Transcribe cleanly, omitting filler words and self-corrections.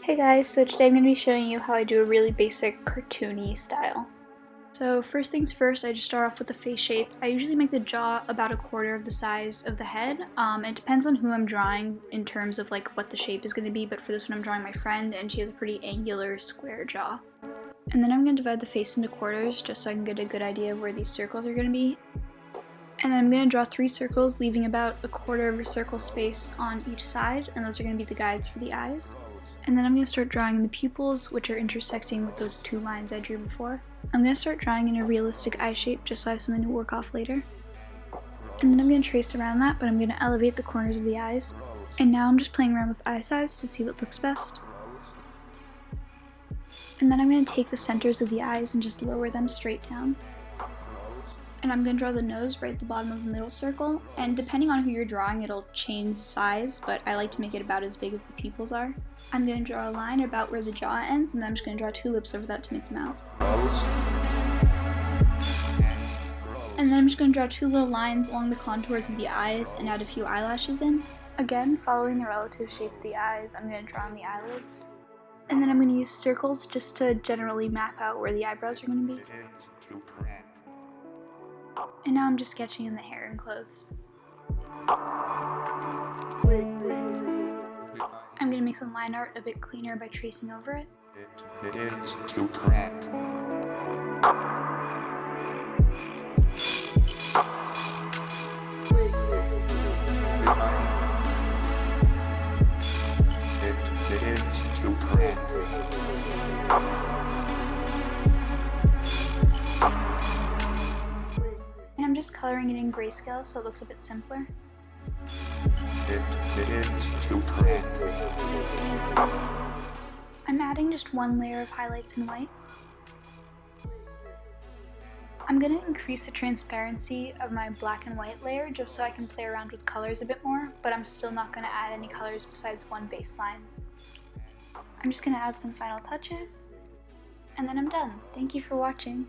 Hey guys, so today I'm going to be showing you how I do a really basic cartoony style. So first things first, I just start off with the face shape. I usually make the jaw about 1/4 of the size of the head. It depends on who I'm drawing in terms of like what the shape is going to be, but for this one I'm drawing my friend and she has a pretty angular square jaw. And then I'm going to divide the face into quarters just so I can get a good idea of where these circles are going to be. And then I'm going to draw 3 circles, leaving about 1/4 of a circle space on each side, and those are going to be the guides for the eyes. And then I'm going to start drawing the pupils, which are intersecting with those 2 lines I drew before. I'm going to start drawing in a realistic eye shape just so I have something to work off later. And then I'm going to trace around that, but I'm going to elevate the corners of the eyes. And now I'm just playing around with eye size to see what looks best. And then I'm going to take the centers of the eyes and just lower them straight down. And I'm going to draw the nose right at the bottom of the middle circle, and depending on who you're drawing it'll change size, but I like to make it about as big as the pupils are. I'm going to draw a line about where the jaw ends, and then I'm just going to draw 2 lips over that to make the mouth. And then I'm just going to draw 2 little lines along the contours of the eyes and add a few eyelashes in. Again, following the relative shape of the eyes, I'm going to draw on the eyelids. And then I'm going to use circles just to generally map out where the eyebrows are going to be. And now I'm just sketching in the hair and clothes. I'm going to make the line art a bit cleaner by tracing over it. And I'm just coloring it in grayscale so it looks a bit simpler. I'm adding just 1 layer of highlights in white. I'm going to increase the transparency of my black and white layer just so I can play around with colors a bit more, but I'm still not going to add any colors besides 1 baseline. I'm just going to add some final touches, and then I'm done. Thank you for watching.